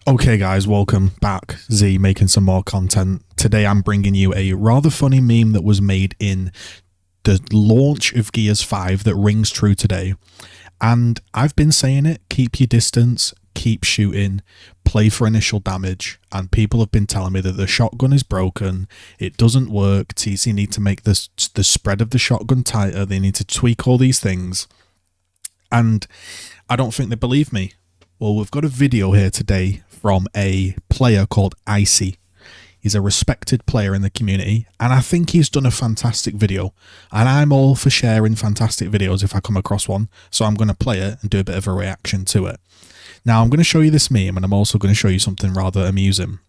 Okay guys, welcome back. Z making some more content. Today I'm bringing you a rather funny meme that was made in the launch of Gears 5 that rings true today. And I've been saying it, keep your distance, keep shooting, play for initial damage. And people have been telling me that the shotgun is broken, it doesn't work, TC need to make the spread of the shotgun tighter, they need to tweak all these things. And I don't think they believe me. Well, we've got a video here today from a player called Icy. He's a respected player in the community, and I think he's done a fantastic video. And I'm all for sharing fantastic videos if I come across one, so I'm going to play it and do a bit of a reaction to it. Now, I'm going to show you this meme, and I'm also going to show you something rather amusing.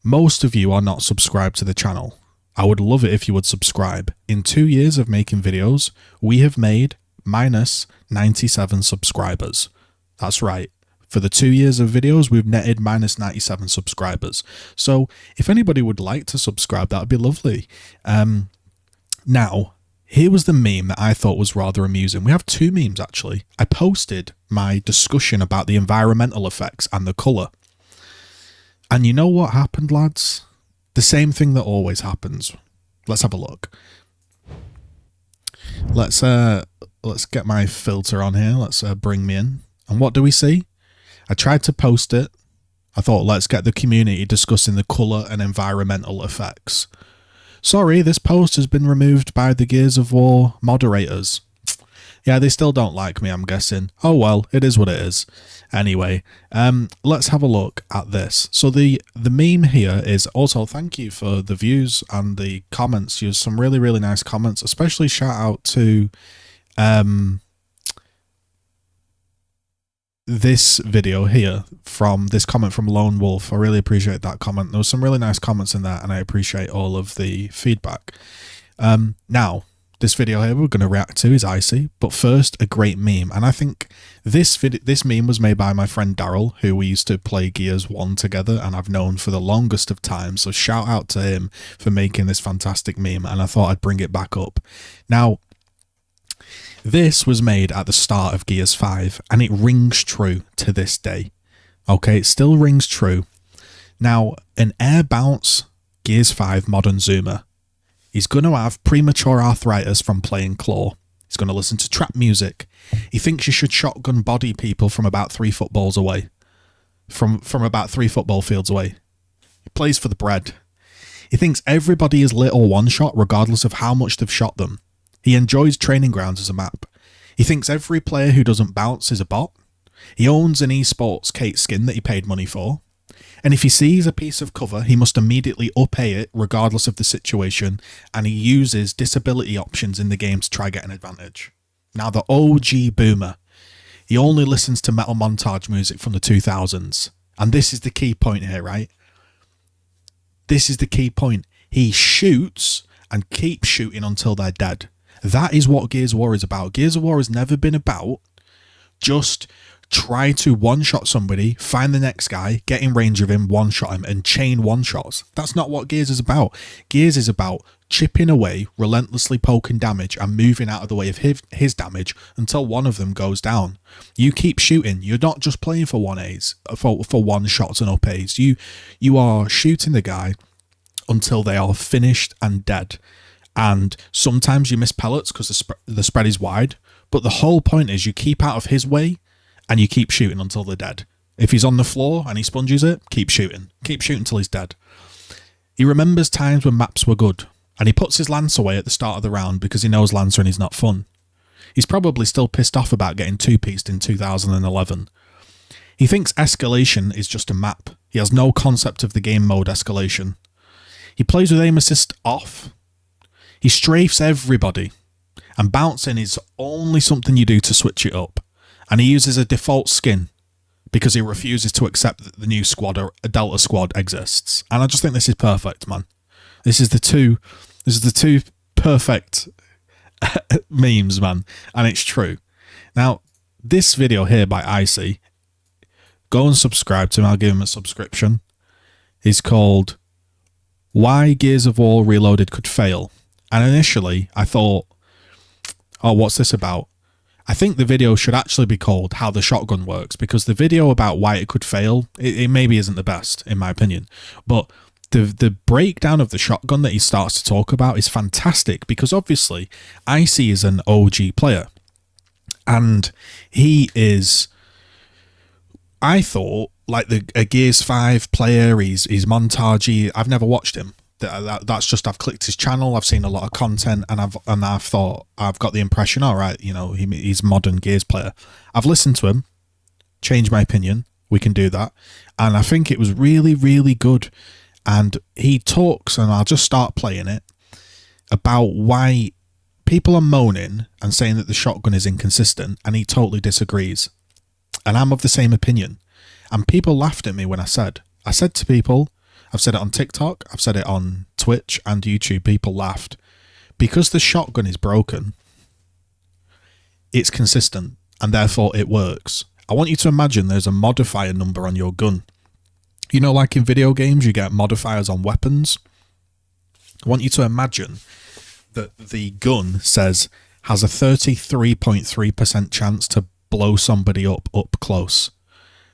Most of you are not subscribed to the channel. I would love it if you would subscribe. In 2 years of making videos, we have made minus 97 subscribers. That's right. For the 2 years of videos, we've netted minus 97 subscribers. So if anybody would like to subscribe, that would be lovely. Now, here was the meme that I thought was rather amusing. We have two memes, actually. I posted my discussion about the environmental effects and the colour. And you know what happened, lads? The same thing that always happens. Let's have a look. Let's get my filter on here. Let's bring me in. And what do we see? I tried to post it. I thought, let's get the community discussing the colour and environmental effects. Sorry, this post has been removed by the Gears of War moderators. Yeah, they still don't like me, I'm guessing. Oh well, it is what it is. Anyway, let's have a look at this. So the meme here is also, thank you for the views and the comments. You have some really, really nice comments, especially shout out to this video here from this comment from Lone Wolf. I really appreciate that comment. There was some really nice comments in there, and I appreciate all of the feedback. Now, this video here we're going to react to is Icy, but first a great meme. And I think this meme was made by my friend Daryl, who we used to play Gears 1 together, and I've known for the longest of time. So shout out to him for making this fantastic meme, and I thought I'd bring it back up. Now, this was made at the start of Gears 5, and it rings true to this day. Okay, it still rings true. Now, an air bounce Gears 5 modern zoomer. He's going to have premature arthritis from playing Claw. He's going to listen to trap music. He thinks you should shotgun body people from about 3 footballs away. From about 3 football fields away. He plays for the bread. He thinks everybody is lit or one-shot regardless of how much they've shot them. He enjoys training grounds as a map. He thinks every player who doesn't bounce is a bot. He owns an esports Kate skin that he paid money for. And if he sees a piece of cover, he must immediately up-A it regardless of the situation, and he uses disability options in the game to try get an advantage. Now, the OG boomer. He only listens to metal montage music from the 2000s. And this is the key point here, right? This is the key point. He shoots and keeps shooting until they're dead. That is what Gears of War is about. Gears of War has never been about just try to one-shot somebody, find the next guy, get in range of him, one-shot him, and chain one-shots. That's not what Gears is about. Gears is about chipping away, relentlessly poking damage, and moving out of the way of his damage until one of them goes down. You keep shooting. You're not just playing for for one-shots and up-As. You are shooting the guy until they are finished and dead. And sometimes you miss pellets because the spread is wide, but the whole point is you keep out of his way and you keep shooting until they're dead. If he's on the floor and he sponges it, keep shooting until he's dead. He remembers times when maps were good, and he puts his lance away at the start of the round because he knows Lancer and he's not fun. He's probably still pissed off about getting two-pieced in 2011. He thinks escalation is just a map. He has no concept of the game mode escalation. He plays with aim assist off. He strafes everybody, and bouncing is only something you do to switch it up. And he uses a default skin because he refuses to accept that the new squad or a Delta squad exists. And I just think this is perfect, man. This is the two perfect memes, man, and it's true. Now, this video here by Icy, go and subscribe to him. I'll give him a subscription. It's called Why Gears of War Reloaded Could Fail. And initially, I thought, oh, what's this about? I think the video should actually be called How the Shotgun Works, because the video about why it could fail, it maybe isn't the best, in my opinion. But the breakdown of the shotgun that he starts to talk about is fantastic, because obviously Icy is an OG player. And he is, I thought, like a Gears 5 player. He's montagey. I've never watched him. That's just, I've clicked his channel, I've seen a lot of content, and I've thought, I've got the impression, all right, you know, he's a modern Gears player. I've listened to him, changed my opinion. We can do that, and I think it was really, really good. And he talks, and I'll just start playing it, about why people are moaning and saying that the shotgun is inconsistent, and he totally disagrees. And I'm of the same opinion. And people laughed at me when I said to people, I've said it on TikTok, I've said it on Twitch and YouTube, people laughed. Because the shotgun is broken, it's consistent, and therefore it works. I want you to imagine there's a modifier number on your gun. You know, like in video games, you get modifiers on weapons. I want you to imagine that the gun has a 33.3% chance to blow somebody up close.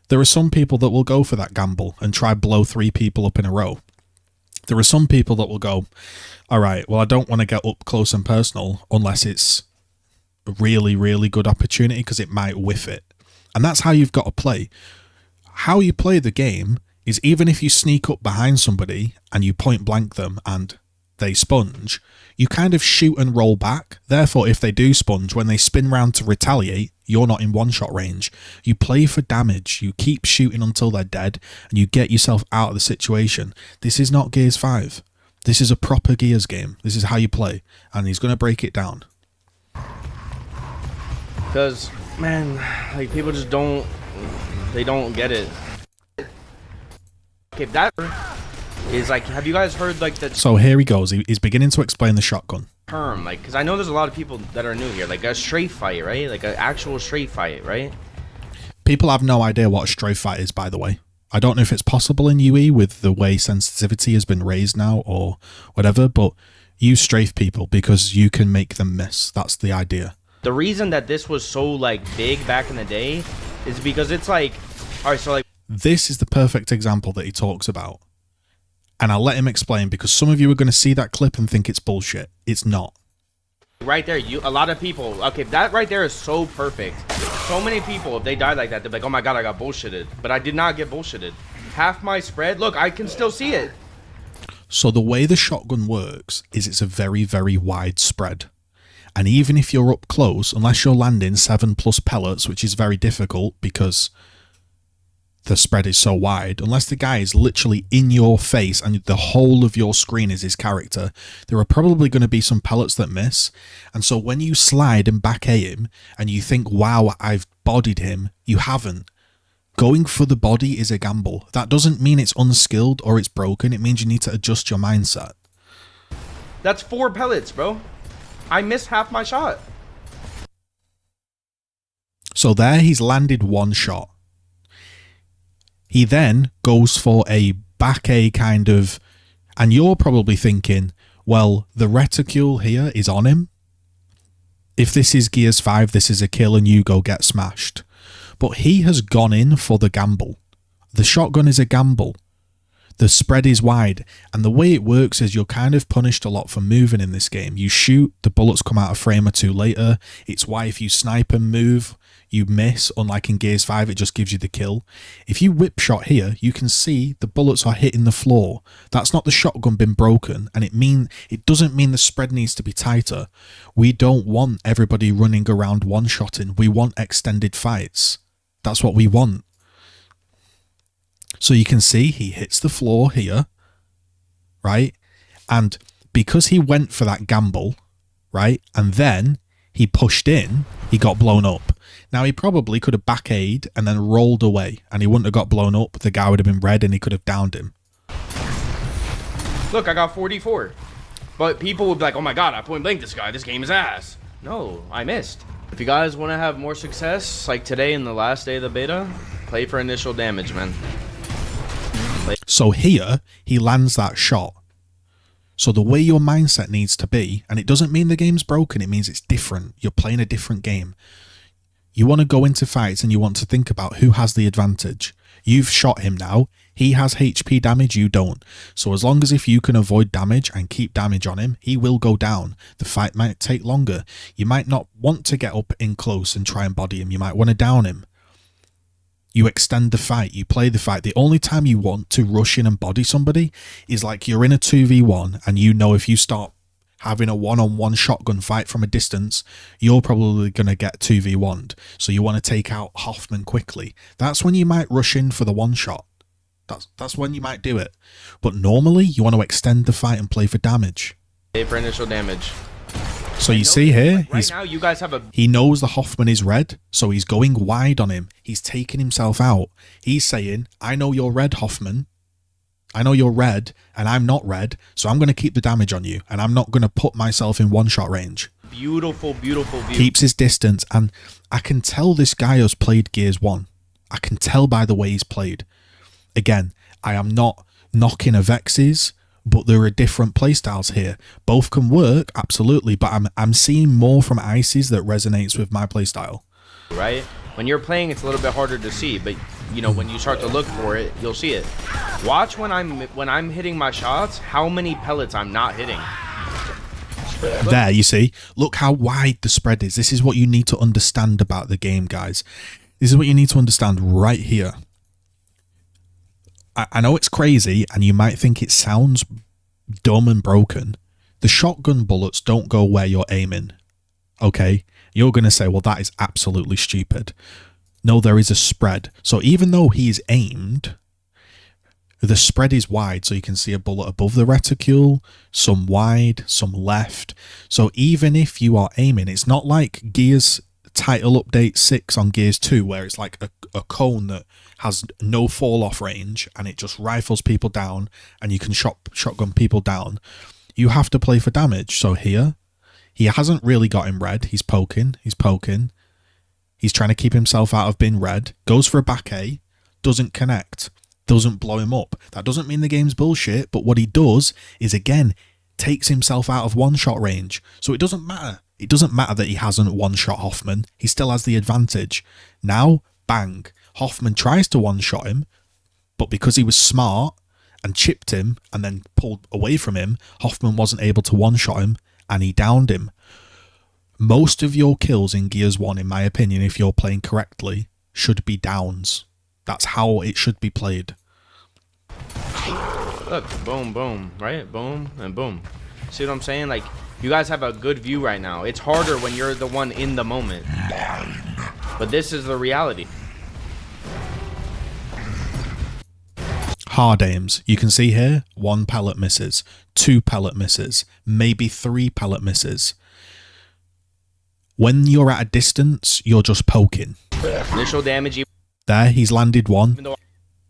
There are some people that will go for that gamble and try blow 3 people up in a row. There are some people that will go, all right, well, I don't want to get up close and personal unless it's a really, really good opportunity, because it might whiff it. And that's how you've got to play. How you play the game is, even if you sneak up behind somebody and you point blank them and they sponge, you kind of shoot and roll back. Therefore, if they do sponge, when they spin round to retaliate, you're not in one-shot range. You play for damage. You keep shooting until they're dead, and you get yourself out of the situation. This is not Gears 5. This is a proper Gears game. This is how you play, and he's going to break it down. Because, man, like, people just don't get it. Okay, that is like, have you guys heard like the... So here he goes. He's beginning to explain the shotgun. Term, like, because I know there's a lot of people that are new here, like a strafe fight, right? Like an actual strafe fight, right? People have no idea what a strafe fight is, by the way. I don't know if it's possible in UE with the way sensitivity has been raised now or whatever, but use strafe people because you can make them miss. That's the idea. The reason that this was so like big back in the day is because it's like, all right, so like, this is the perfect example that he talks about. And I'll let him explain, because some of you are going to see that clip and think it's bullshit. It's not. Right there, a lot of people, okay, that right there is so perfect. So many people, if they die like that, they're like, oh my god, I got bullshitted. But I did not get bullshitted. Half my spread, look, I can still see it. So the way the shotgun works is it's a very, very wide spread. And even if you're up close, unless you're landing 7+ pellets, which is very difficult because the spread is so wide, unless the guy is literally in your face and the whole of your screen is his character, there are probably going to be some pellets that miss. And so when you slide and back at him and you think, wow, I've bodied him, you haven't. Going for the body is a gamble. That doesn't mean it's unskilled or it's broken. It means you need to adjust your mindset. That's 4 pellets, bro. I missed half my shot. So there he's landed 1 shot. He then goes for a back A kind of, and you're probably thinking, well, the reticule here is on him. If this is Gears 5, this is a kill and you go get smashed. But he has gone in for the gamble. The shotgun is a gamble. The spread is wide, and the way it works is you're kind of punished a lot for moving in this game. You shoot, the bullets come out a frame or two later. It's why if you snipe and move, you miss, unlike in Gears 5, it just gives you the kill. If you whip shot here, you can see the bullets are hitting the floor. That's not the shotgun been broken, and it doesn't mean the spread needs to be tighter. We don't want everybody running around one-shotting. We want extended fights. That's what we want. So you can see he hits the floor here, right? And because he went for that gamble, right? And then he pushed in, he got blown up. Now he probably could have back-A'd and then rolled away and he wouldn't have got blown up. The guy would have been red and he could have downed him. Look, I got 44. But people would be like, oh my god, I point blank this guy. This game is ass. No, I missed. If you guys want to have more success, like today in the last day of the beta, play for initial damage, man. So here, he lands that shot. So the way your mindset needs to be, and it doesn't mean the game's broken, it means it's different. You're playing a different game. You want to go into fights and you want to think about who has the advantage. You've shot him now. He has HP damage, you don't. So as long as if you can avoid damage and keep damage on him, he will go down. The fight might take longer. You might not want to get up in close and try and body him. You might want to down him. You extend the fight. You play the fight. The only time you want to rush in and body somebody is like you're in a 2v1 and you know if you start having a one-on-one shotgun fight from a distance, you're probably going to get 2v1'd. So you want to take out Hoffman quickly. That's when you might rush in for the one shot. That's when you might do it. But normally you want to extend the fight and play for damage. For initial damage. So you see here, right now you guys have he knows the Hoffman is red, so he's going wide on him. He's taking himself out. He's saying, I know you're red, Hoffman. I know you're red and I'm not red, so I'm going to keep the damage on you and I'm not going to put myself in one-shot range. Beautiful, beautiful, beautiful. Keeps his distance, and I can tell this guy has played Gears 1. I can tell by the way he's played. Again, I am not knocking Avexes, but there are different playstyles here. Both can work, absolutely, but I'm seeing more from Ices that resonates with my playstyle. Right? When you're playing, it's a little bit harder to see, but you know, when you start to look for it, you'll see it. Watch when I'm hitting my shots, how many pellets I'm not hitting. There, you see? Look how wide the spread is. This is what you need to understand about the game, guys. This is what you need to understand right here. I know it's crazy, and you might think it sounds dumb and broken. The shotgun bullets don't go where you're aiming. Okay? You're going to say, well, that is absolutely stupid. No, there is a spread. So even though he's aimed, the spread is wide, so you can see a bullet above the reticule, some wide, some left. So even if you are aiming, it's not like Gears Title Update 6 on Gears 2, where it's like a cone that has no fall-off range, and it just rifles people down, and you can shotgun people down. You have to play for damage. So here, he hasn't really got him red. He's poking. He's poking. He's trying to keep himself out of being red. Goes for a back A. Doesn't connect. Doesn't blow him up. That doesn't mean the game's bullshit, but what he does is, again, takes himself out of one-shot range. So it doesn't matter. It doesn't matter that he hasn't one-shot Hoffman. He still has the advantage. Now, bang. Hoffman tries to one-shot him, but because he was smart and chipped him and then pulled away from him, Hoffman wasn't able to one-shot him, and he downed him. Most of your kills in Gears 1, in my opinion, if you're playing correctly, should be downs. That's how it should be played. Look, boom, boom, right? Boom and boom. See what I'm saying? Like, you guys have a good view right now. It's harder when you're the one in the moment. But this is the reality. Hard aims. You can see here, 1 pellet misses, 2 pellet misses, maybe 3 pellet misses. When you're at a distance, you're just poking. Initial damage. There, he's landed 1.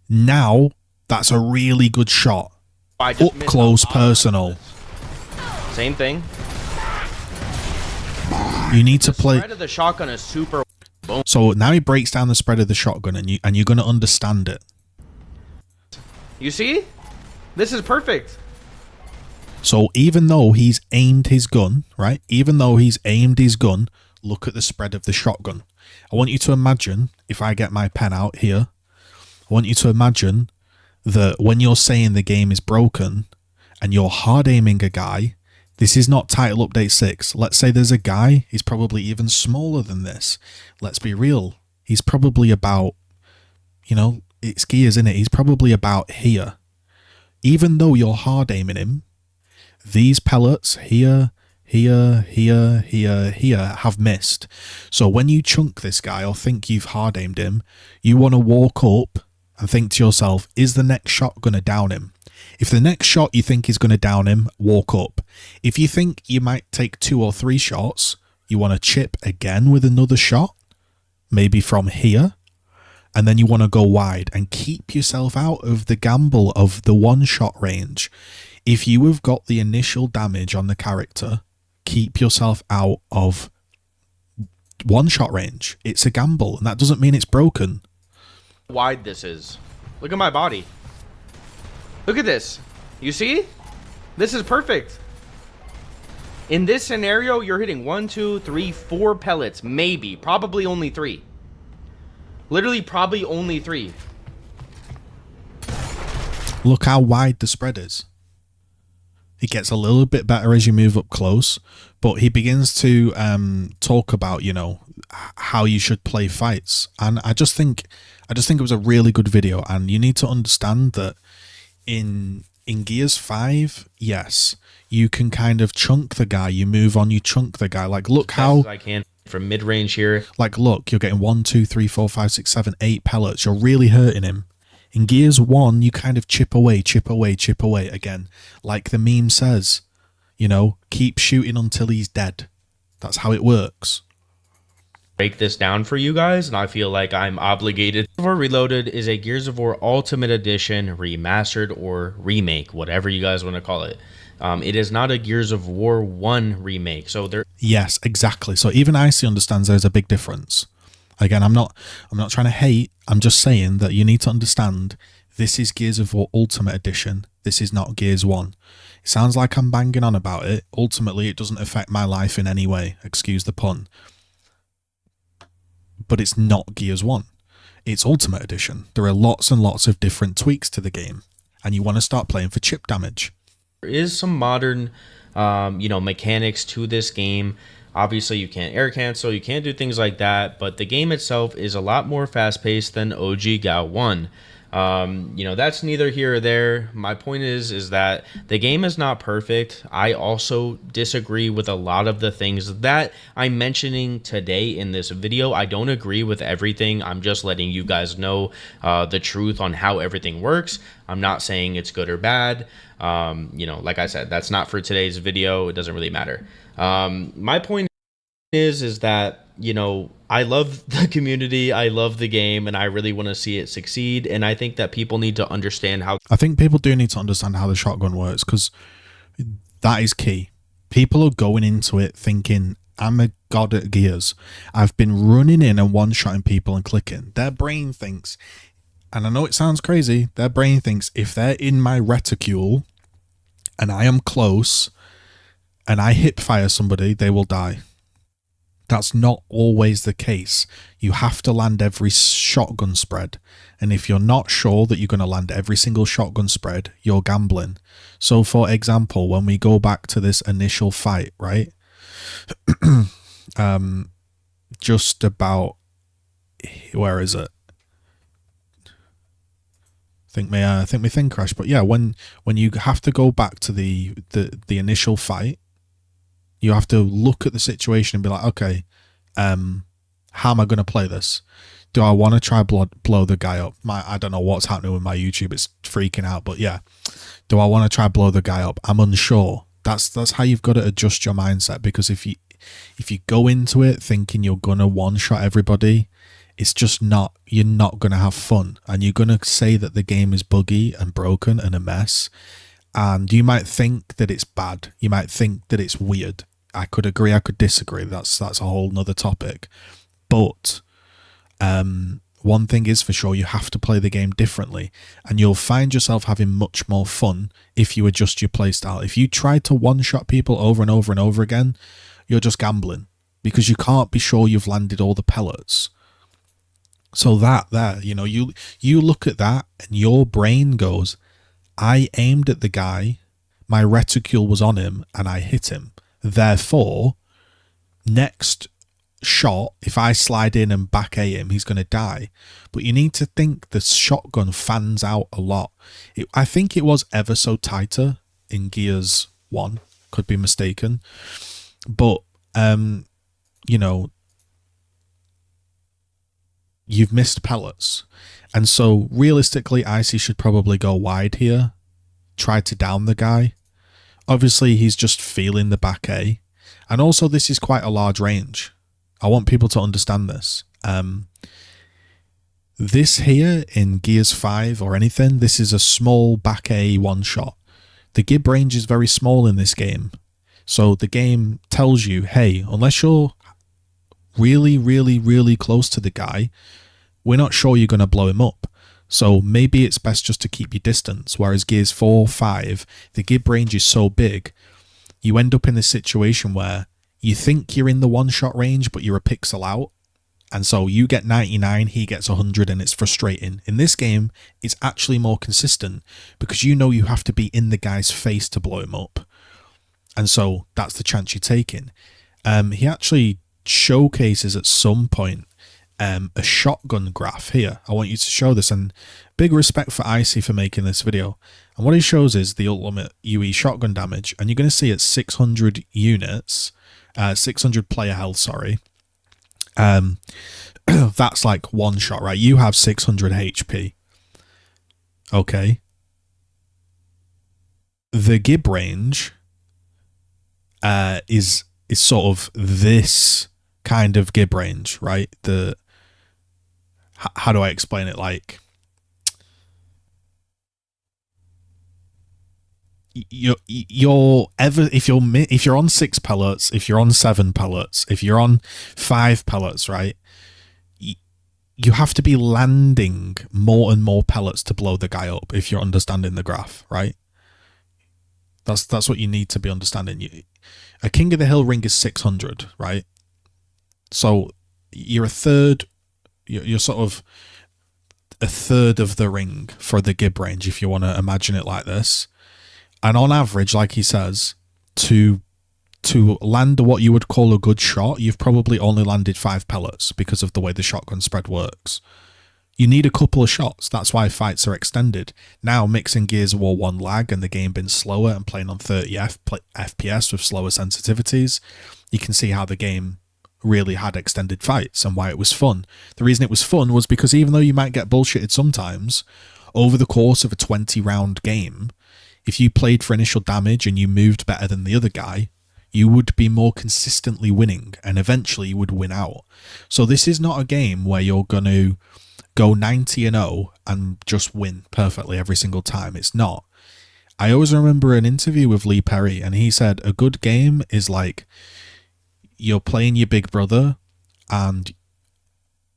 Now, that's a really good shot. Up close, personal. Same thing. You need to play. The spread of the shotgun is super. Boom. So now he breaks down the spread of the shotgun, and you're going to understand it. You see? This is perfect. So even though he's aimed his gun, right? Even though he's aimed his gun, look at the spread of the shotgun. I want you to imagine, if I get my pen out here, I want you to imagine that when you're saying the game is broken and you're hard aiming a guy, this is not Title Update 6. Let's say there's a guy, he's probably even smaller than this. Let's be real. He's probably about, you know, it's Gears, isn't it? He's probably about here. Even though you're hard aiming him, these pellets here, here, here, here, here have missed. So when you chunk this guy or think you've hard aimed him, you want to walk up and think to yourself, is the next shot going to down him? If the next shot you think is going to down him, walk up. If you think you might take 2 or 3 shots, you want to chip again with another shot, maybe from here, and then you want to go wide and keep yourself out of the gamble of the one-shot range. If you have got the initial damage on the character, keep yourself out of one-shot range. It's a gamble, and that doesn't mean it's broken. How wide this is. Look at my body. Look at this. You see? This is perfect. In this scenario, you're hitting 1, 2, 3, 4 pellets, maybe, probably only 3. Literally, probably only 3. Look how wide the spread is. It gets a little bit better as you move up close, but he begins to talk about, you know, how you should play fights, and I just think it was a really good video. And you need to understand that in Gears 5, yes, you can kind of chunk the guy. You move on, you chunk the guy. Like, look how I can from mid range here. Like, look, you're getting 1, 2, 3, 4, 5, 6, 7, 8 pellets. You're really hurting him. In Gears 1, you kind of chip away again. Like the meme says, you know, keep shooting until he's dead. That's how it works. Break this down for you guys, and I feel like I'm obligated. Gears of War Reloaded is a Gears of War Ultimate Edition remastered or remake, whatever you guys want to call it. It is not a Gears of War 1 remake. So there. Yes, exactly. So even Icy understands there's a big difference. Again, I'm not trying to hate. I'm just saying that you need to understand this is Gears of War Ultimate Edition. This is not Gears 1. It sounds like I'm banging on about it. Ultimately, it doesn't affect my life in any way. Excuse the pun. But it's not Gears 1. It's Ultimate Edition. There are lots and lots of different tweaks to the game, and you want to start playing for chip damage. There is some modern, mechanics to this game. Obviously, you can't air cancel, you can't do things like that, but the game itself is a lot more fast-paced than OG GAL 1. That's neither here or there. My point is that the game is not perfect. I also disagree with a lot of the things that I'm mentioning today in this video. I don't agree with everything. I'm just letting you guys know the truth on how everything works. I'm not saying it's good or bad. Like I said, that's not for today's video. It doesn't really matter. My point is that, I love the community, I love the game, and I really want to see it succeed. And I think that people need to understand how. I think people do need to understand how the shotgun works, because that is key. People are going into it thinking, I'm a god at Gears. I've been running in and one-shotting people and clicking. Their brain thinks, and I know it sounds crazy, their brain thinks if they're in my reticule and I am close and I hip fire somebody, they will die. That's not always the case. You have to land every shotgun spread. And if you're not sure that you're going to land every single shotgun spread, you're gambling. So for example, when we go back to this initial fight, right? Just about, where is it? I think my thing crashed. But yeah, when you have to go back to the initial fight, you have to look at the situation and be like, okay, how am I going to play this? Do I want to try blow the guy up? I don't know what's happening with my YouTube. It's freaking out. But yeah, do I want to try blow the guy up? I'm unsure. That's how you've got to adjust your mindset, because if you go into it thinking you're going to one-shot everybody, it's just not. You're not going to have fun. And you're going to say that the game is buggy and broken and a mess. And you might think that it's bad. You might think that it's weird. I could agree. I could disagree. That's a whole nother topic. But one thing is for sure, you have to play the game differently. And you'll find yourself having much more fun if you adjust your playstyle. If you try to one-shot people over and over and over again, you're just gambling, because you can't be sure you've landed all the pellets. So you look at that and your brain goes, I aimed at the guy, my reticule was on him, and I hit him. Therefore, next shot, if I slide in and back A him, he's going to die. But you need to think the shotgun fans out a lot. I think it was ever so tighter in Gears 1. Could be mistaken. But, you've missed pellets. And so, realistically, Icy should probably go wide here. Try to down the guy. Obviously, he's just feeling the back A. And also, this is quite a large range. I want people to understand this. This here in Gears 5 or anything, this is a small back A one-shot. The gib range is very small in this game. So the game tells you, hey, unless you're really, really, really close to the guy, we're not sure you're going to blow him up. So maybe it's best just to keep your distance. Whereas Gears 4, 5, the gib range is so big, you end up in this situation where you think you're in the one-shot range, but you're a pixel out. And so you get 99, he gets 100, and it's frustrating. In this game, it's actually more consistent because you know you have to be in the guy's face to blow him up. And so that's the chance you're taking. He actually showcases at some point a shotgun graph here. I want you to show this, and big respect for Icy for making this video. And what he shows is the ultimate UE shotgun damage, and you're going to see it's 600 units, 600 player health, sorry. That's like one shot, right? You have 600 HP. Okay. The gib range is sort of this kind of gib range, right? How do I explain it? Like, if you're on 6 pellets, if you're on 7 pellets, if you're on 5 pellets, right, you have to be landing more and more pellets to blow the guy up, if you're understanding the graph, right? That's what you need to be understanding. A King of the Hill ring is 600, right? So you're a third, you're sort of a third of the ring for the gib range, if you want to imagine it like this. And on average, like he says, to land what you would call a good shot, you've probably only landed 5 pellets because of the way the shotgun spread works. You need a couple of shots. That's why fights are extended. Now, mixing Gears of War 1 lag and the game being slower and playing on 30 FPS with slower sensitivities, you can see how the game really had extended fights and why it was fun. The reason it was fun was because even though you might get bullshitted sometimes, over the course of a 20-round game, if you played for initial damage and you moved better than the other guy, you would be more consistently winning, and eventually you would win out. So this is not a game where you're going to go 90-0 and just win perfectly every single time. It's not. I always remember an interview with Lee Perry, and he said a good game is like you're playing your big brother and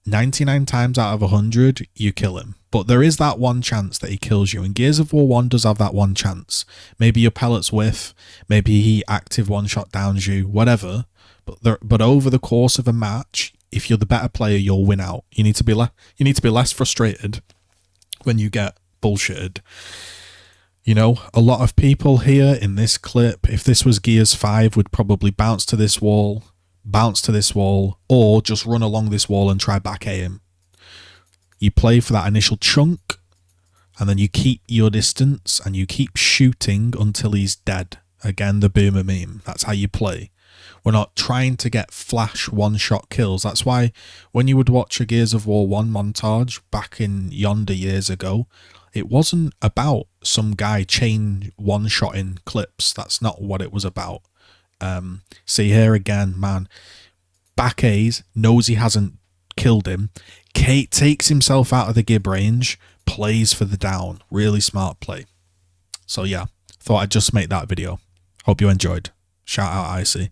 99 times out of 100 you kill him, but there is that one chance that he kills you, and Gears of War 1 does have that one chance. Maybe your pellets whiff, maybe he active one-shot downs you, whatever, but over the course of a match, if you're the better player, you'll win out. You need to be less frustrated when you get bullshitted. You know, a lot of people here in this clip, if this was Gears 5, would probably bounce to this wall, or just run along this wall and try back aim. You play for that initial chunk, and then you keep your distance, and you keep shooting until he's dead. Again, the boomer meme. That's how you play. We're not trying to get flash one-shot kills. That's why when you would watch a Gears of War 1 montage back in yonder years ago, it wasn't about some guy chain one-shotting clips. That's not what it was about. See here again, man. Back A's, knows he hasn't killed him. Kate takes himself out of the gib range, plays for the down. Really smart play. So yeah, thought I'd just make that video. Hope you enjoyed. Shout out Icy.